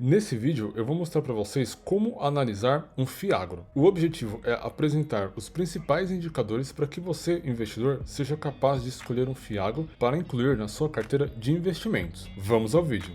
Nesse vídeo eu vou mostrar para vocês como analisar um FIAGRO. O objetivo é apresentar os principais indicadores para que você, investidor, seja capaz de escolher um FIAGRO para incluir na sua carteira de investimentos. Vamos ao vídeo.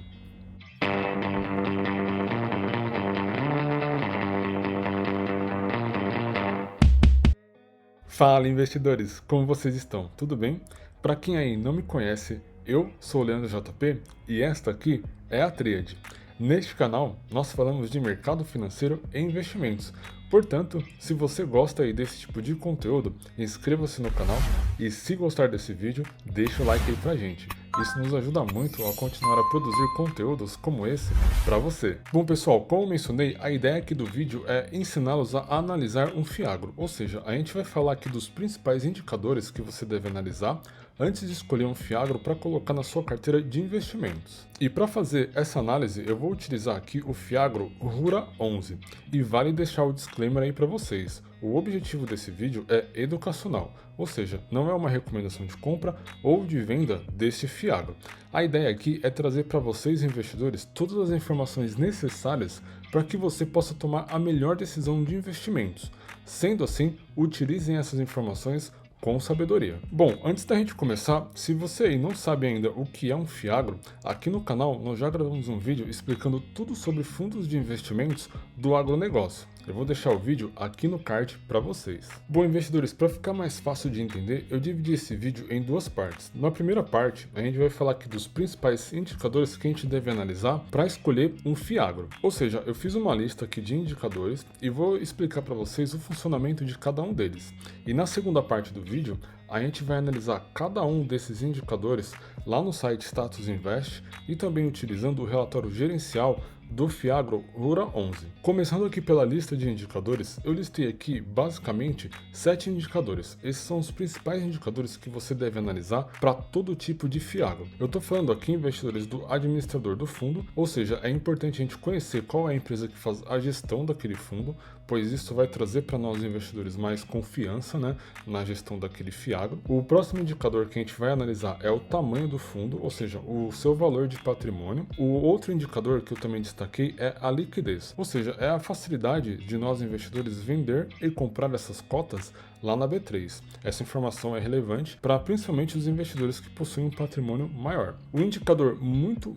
Fala, investidores! Como vocês estão? Tudo bem? Para quem aí não me conhece, eu sou o Leandro JP e esta aqui é a Tríade. Neste canal, nós falamos de mercado financeiro e investimentos. Portanto, se você gosta aí desse tipo de conteúdo, inscreva-se no canal e se gostar desse vídeo, deixa o like aí pra gente. Isso nos ajuda muito a continuar a produzir conteúdos como esse para você. Bom pessoal, como mencionei, a ideia aqui do vídeo é ensiná-los a analisar um FIAGRO, ou seja, a gente vai falar aqui dos principais indicadores que você deve analisar antes de escolher um FIAGRO para colocar na sua carteira de investimentos. E para fazer essa análise, eu vou utilizar aqui o FIAGRO RURA 11. E vale deixar o disclaimer aí para vocês. O objetivo desse vídeo é educacional, ou seja, não é uma recomendação de compra ou de venda deste FIAGRO. A ideia aqui é trazer para vocês, investidores, todas as informações necessárias para que você possa tomar a melhor decisão de investimentos. Sendo assim, utilizem essas informações com sabedoria. Bom, antes da gente começar, se você aí não sabe ainda o que é um FIAGRO, aqui no canal nós já gravamos um vídeo explicando tudo sobre fundos de investimentos do agronegócio. Eu vou deixar o vídeo aqui no card para vocês. Bom, investidores, para ficar mais fácil de entender, eu dividi esse vídeo em duas partes. Na primeira parte, a gente vai falar aqui dos principais indicadores que a gente deve analisar para escolher um FIAGRO. Ou seja, eu fiz uma lista aqui de indicadores e vou explicar para vocês o funcionamento de cada um deles. E na segunda parte do vídeo, a gente vai analisar cada um desses indicadores lá no site Status Invest e também utilizando o relatório gerencial do FIAGRO RURA 11. Começando aqui pela lista de indicadores, eu listei aqui basicamente 7 indicadores. Esses são os principais indicadores que você deve analisar para todo tipo de FIAGRO. Eu estou falando aqui, investidores, do administrador do fundo, ou seja, é importante a gente conhecer qual é a empresa que faz a gestão daquele fundo, pois isso vai trazer para nós investidores mais confiança, na gestão daquele FIAGRO. O próximo indicador que a gente vai analisar é o tamanho do fundo, ou seja, o seu valor de patrimônio. O outro indicador que eu também destaquei é a liquidez, ou seja, é a facilidade de nós investidores vender e comprar essas cotas lá na B3. Essa informação é relevante para principalmente os investidores que possuem um patrimônio maior. O indicador muito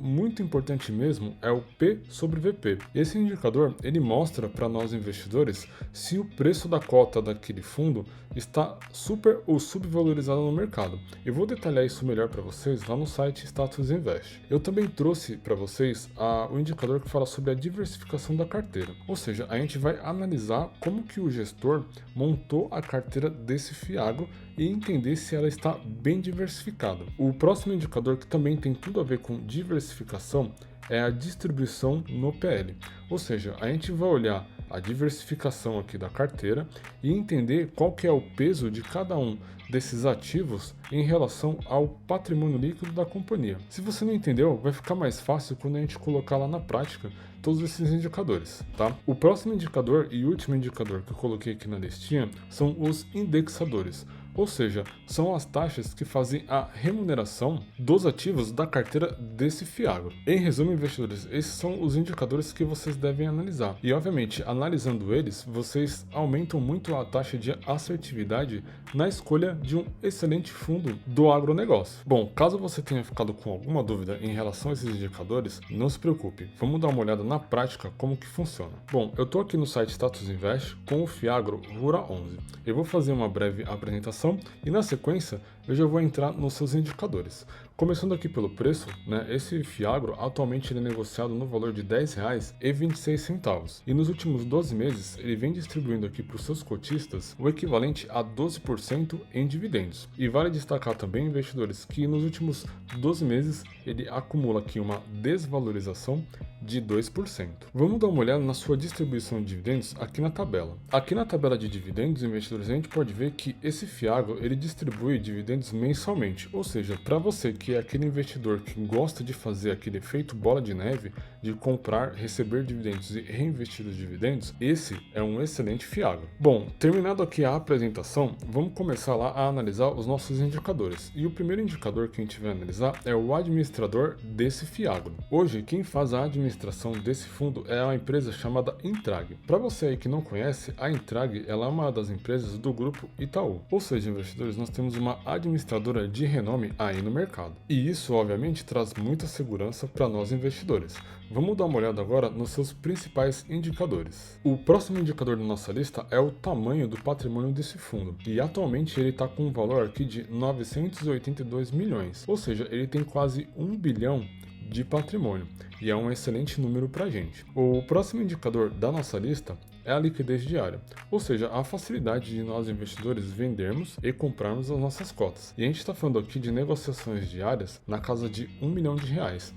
importante mesmo é o P sobre VP. Esse indicador ele mostra para nós investidores se o preço da cota daquele fundo está super ou subvalorizado no mercado. Eu vou detalhar isso melhor para vocês lá no site Status Invest. Eu também trouxe para vocês o indicador que fala sobre a diversificação da carteira, ou seja, a gente vai analisar como que o gestor montou a carteira desse FIAGRO e entender se ela está bem diversificada. O próximo indicador que também tem tudo a ver com diversificação é a distribuição no PL, ou seja, a gente vai olhar a diversificação aqui da carteira e entender qual que é o peso de cada um desses ativos em relação ao patrimônio líquido da companhia. Se você não entendeu, vai ficar mais fácil quando a gente colocar lá na prática todos esses indicadores, tá? O próximo indicador e último indicador que eu coloquei aqui na listinha são os indexadores. Ou seja, são as taxas que fazem a remuneração dos ativos da carteira desse FIAGRO. Em resumo, investidores, esses são os indicadores que vocês devem analisar. E, obviamente, analisando eles, vocês aumentam muito a taxa de assertividade na escolha de um excelente fundo do agronegócio. Bom, caso você tenha ficado com alguma dúvida em relação a esses indicadores, não se preocupe, vamos dar uma olhada na prática como que funciona. Bom, eu estou aqui no site Status Invest com o FIAGRO RURA 11. Eu vou fazer uma breve apresentação e na sequência eu já vou entrar nos seus indicadores. Começando aqui pelo preço, esse FIAGRO atualmente ele é negociado no valor de R$ 10,26 e nos últimos 12 meses ele vem distribuindo aqui para os seus cotistas o equivalente a 12% em dividendos. E vale destacar também, investidores, que nos últimos 12 meses ele acumula aqui uma desvalorização de 2%. Vamos dar uma olhada na sua distribuição de dividendos aqui na tabela. Aqui na tabela de dividendos, investidores, a gente pode ver que esse FIAGRO ele distribui dividendos dividendos mensalmente. Ou seja, para você que é aquele investidor que gosta de fazer aquele efeito bola de neve, de comprar, receber dividendos e reinvestir os dividendos, esse é um excelente fiagro. Bom, terminado aqui a apresentação, vamos começar lá a analisar os nossos indicadores. E o primeiro indicador que a gente vai analisar é o administrador desse fiagro. Hoje, quem faz a administração desse fundo é a empresa chamada Intrag. Para você aí que não conhece, a Intrag ela é uma das empresas do grupo Itaú. Ou seja, investidores, nós temos uma administradora de renome aí no mercado. E isso, obviamente, traz muita segurança para nós investidores. Vamos dar uma olhada agora nos seus principais indicadores. O próximo indicador da nossa lista é o tamanho do patrimônio desse fundo, e atualmente ele está com um valor aqui de 982 milhões, ou seja, ele tem quase 1 bilhão de patrimônio, e é um excelente número para a gente. O próximo indicador da nossa lista é a liquidez diária, ou seja, a facilidade de nós investidores vendermos e comprarmos as nossas cotas. E a gente está falando aqui de negociações diárias na casa de R$ 1 milhão.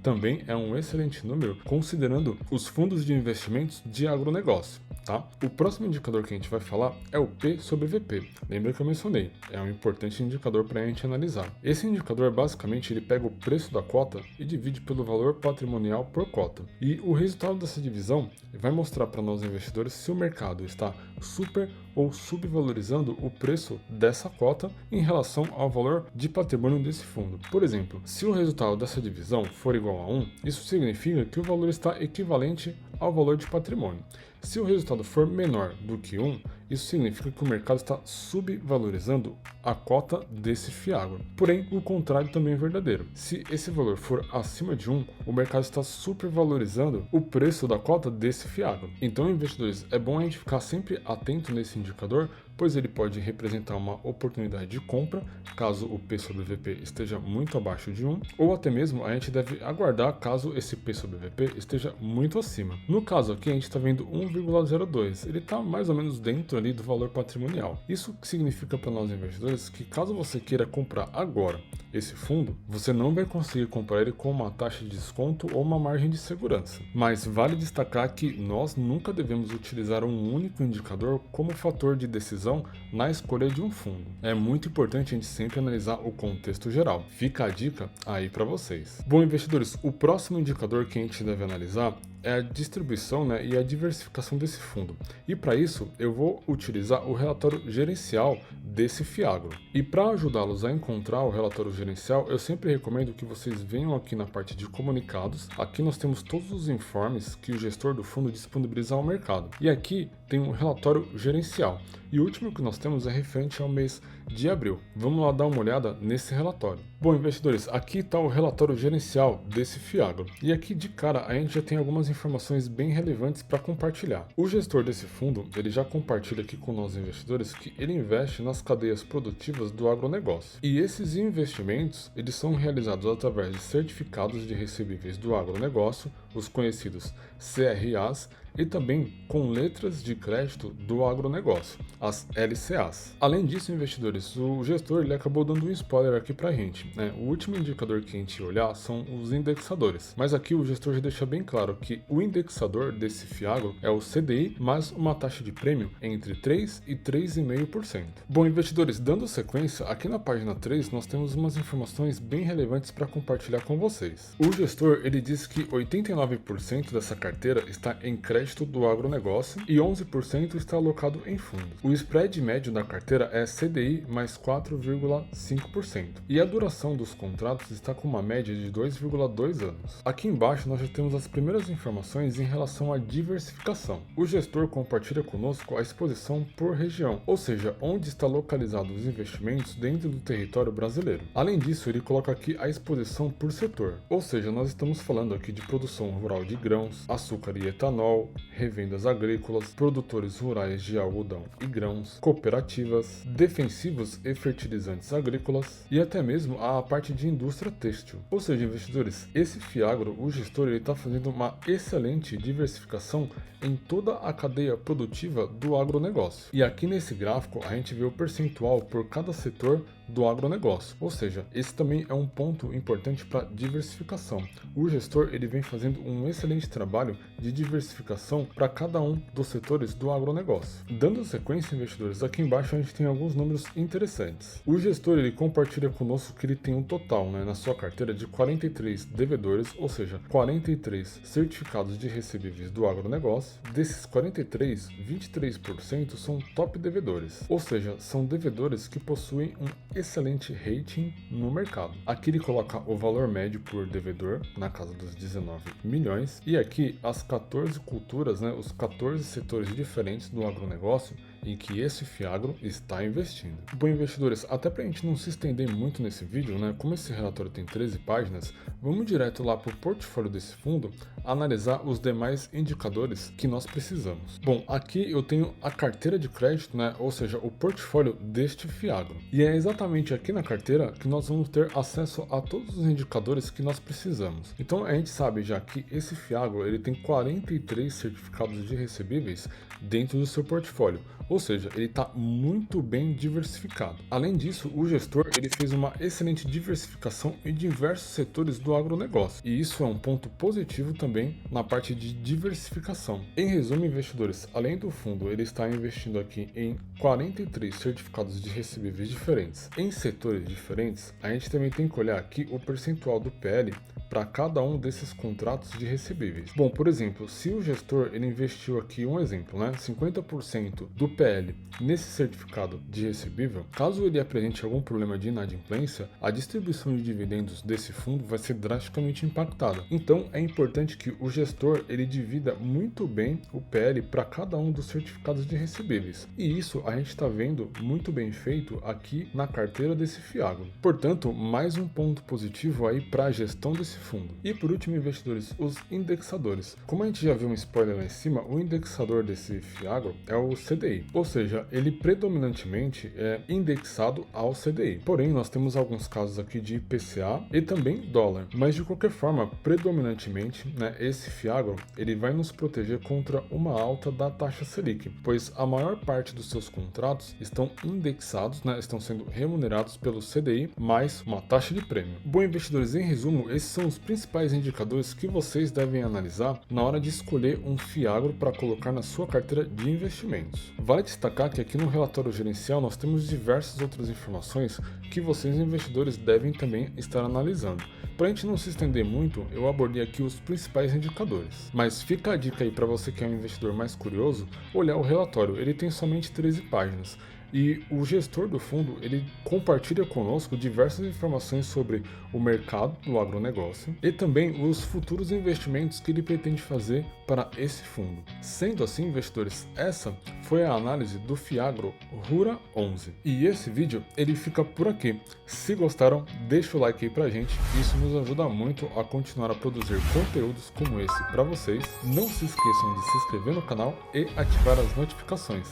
Também é um excelente número considerando os fundos de investimentos de agronegócio. Tá? O próximo indicador que a gente vai falar é o P sobre VP. Lembra que eu mencionei, é um importante indicador para a gente analisar. Esse indicador basicamente ele pega o preço da cota e divide pelo valor patrimonial por cota. E o resultado dessa divisão vai mostrar para nós investidores se o mercado está super ou subvalorizando o preço dessa cota em relação ao valor de patrimônio desse fundo. Por exemplo, se o resultado dessa divisão for igual a 1, isso significa que o valor está equivalente ao valor de patrimônio. Se o resultado for menor do que 1, isso significa que o mercado está subvalorizando a cota desse fiagro. Porém, o contrário também é verdadeiro. Se esse valor for acima de 1, o mercado está supervalorizando o preço da cota desse fiagro. Então, investidores, é bom a gente ficar sempre atento nesse indicador, pois ele pode representar uma oportunidade de compra, caso o P sobre VP esteja muito abaixo de 1, ou até mesmo a gente deve aguardar caso esse P sobre VP esteja muito acima. No caso aqui, a gente está vendo 1,02, ele está mais ou menos dentro ali do valor patrimonial. Isso significa para nós investidores que caso você queira comprar agora esse fundo, você não vai conseguir comprar ele com uma taxa de desconto ou uma margem de segurança. Mas vale destacar que nós nunca devemos utilizar um único indicador como fator de decisão na escolha de um fundo. É muito importante a gente sempre analisar o contexto geral. Fica a dica aí para vocês. Bom, investidores, o próximo indicador que a gente deve analisar é a distribuição, e a diversificação desse fundo. E para isso eu vou utilizar o relatório gerencial desse fiagro. E para ajudá-los a encontrar o relatório gerencial, eu sempre recomendo que vocês venham aqui na parte de comunicados. Aqui nós temos todos os informes que o gestor do fundo disponibiliza ao mercado. E aqui tem um relatório gerencial. E o último que nós temos é referente ao mês de abril. Vamos lá dar uma olhada nesse relatório. Bom, investidores, aqui está o relatório gerencial desse fiagro. E aqui de cara a gente já tem algumas informações bem relevantes para compartilhar. O gestor desse fundo, ele já compartilha aqui com nós investidores que ele investe nas cadeias produtivas do agronegócio. E esses investimentos, eles são realizados através de certificados de recebíveis do agronegócio, os conhecidos CRAs, e também com letras de crédito do agronegócio, as LCAs. Além disso, investidores, o gestor ele acabou dando um spoiler aqui pra gente. O último indicador que a gente olhar são os indexadores, mas aqui o gestor já deixa bem claro que o indexador desse fiagro é o CDI mais uma taxa de prêmio entre 3% e 3,5%. Bom, investidores, dando sequência, aqui na página 3 nós temos umas informações bem relevantes para compartilhar com vocês. O gestor ele diz que 89% dessa carteira está em crédito do agronegócio e 11% está alocado em fundos. O spread médio da carteira é CDI mais 4,5% e a duração dos contratos está com uma média de 2,2 anos. Aqui embaixo nós já temos as primeiras informações em relação à diversificação. O gestor compartilha conosco a exposição por região, ou seja, onde está localizado os investimentos dentro do território brasileiro. Além disso, ele coloca aqui a exposição por setor, ou seja, nós estamos falando aqui de produção rural de grãos, açúcar e etanol, revendas agrícolas, produtores rurais de algodão e grãos, cooperativas, defensivos e fertilizantes agrícolas e até mesmo a parte de indústria têxtil. Ou seja, investidores, esse fiagro, o gestor está fazendo uma excelente diversificação em toda a cadeia produtiva do agronegócio. E aqui nesse gráfico a gente vê o percentual por cada setor do agronegócio. Ou seja, esse também é um ponto importante para diversificação. O gestor ele vem fazendo um excelente trabalho de diversificação para cada um dos setores do agronegócio. Dando sequência, investidores, aqui embaixo a gente tem alguns números interessantes. O gestor ele compartilha conosco que ele tem um total, na sua carteira de 43 devedores, ou seja, 43 certificados de recebíveis do agronegócio. Desses 43, 23% são top devedores, ou seja, são devedores que possuem um excelente rating no mercado. Aqui ele coloca o valor médio por devedor, na casa dos 19 milhões, e aqui as 14 culturas, os 14 setores diferentes do agronegócio em que esse Fiagro está investindo. Bom, investidores, até para a gente não se estender muito nesse vídeo, como esse relatório tem 13 páginas, vamos direto lá para o portfólio desse fundo, analisar os demais indicadores que nós precisamos. Bom, aqui eu tenho a carteira de crédito, ou seja, o portfólio deste Fiagro. E é exatamente aqui na carteira que nós vamos ter acesso a todos os indicadores que nós precisamos. Então a gente sabe já que esse Fiagro ele tem 43 certificados de recebíveis dentro do seu portfólio. Ou seja, ele está muito bem diversificado. Além disso, o gestor ele fez uma excelente diversificação em diversos setores do agronegócio. E isso é um ponto positivo também na parte de diversificação. Em resumo, investidores, além do fundo, ele está investindo aqui em 43 certificados de recebíveis diferentes em setores diferentes. A gente também tem que olhar aqui o percentual do PL para cada um desses contratos de recebíveis. Bom, por exemplo, se o gestor ele investiu aqui 50% do PL nesse certificado de recebível, caso ele apresente algum problema de inadimplência, a distribuição de dividendos desse fundo vai ser drasticamente impactada. Então é importante que o gestor ele divida muito bem o PL para cada um dos certificados de recebíveis. E isso a gente está vendo muito bem feito aqui na carteira desse Fiagro. Portanto, mais um ponto positivo aí para a gestão desse fundo. E por último, investidores, os indexadores. Como a gente já viu um spoiler lá em cima, o indexador desse Fiagro é o CDI, ou seja, ele predominantemente é indexado ao CDI. Porém, nós temos alguns casos aqui de IPCA e também dólar, mas de qualquer forma, predominantemente, esse Fiagro ele vai nos proteger contra uma alta da taxa Selic, pois a maior parte dos seus contratos estão indexados, estão sendo remunerados pelo CDI mais uma taxa de prêmio. Bom, investidores, em resumo, esses são os principais indicadores que vocês devem analisar na hora de escolher um Fiagro para colocar na sua carteira de investimentos. Vale destacar que aqui no relatório gerencial nós temos diversas outras informações que vocês investidores devem também estar analisando. Para a gente não se estender muito, eu abordei aqui os principais indicadores. Mas fica a dica aí para você que é um investidor mais curioso, olhar o relatório, ele tem somente 13 páginas. E o gestor do fundo, ele compartilha conosco diversas informações sobre o mercado do agronegócio e também os futuros investimentos que ele pretende fazer para esse fundo. Sendo assim, investidores, essa foi a análise do Fiagro Rura 11. E esse vídeo, ele fica por aqui. Se gostaram, deixa o like aí pra gente, isso nos ajuda muito a continuar a produzir conteúdos como esse para vocês. Não se esqueçam de se inscrever no canal e ativar as notificações.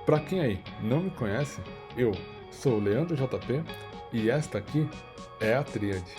Para quem aí não me conhece, eu sou o Leandro JP e esta aqui é a Tríade.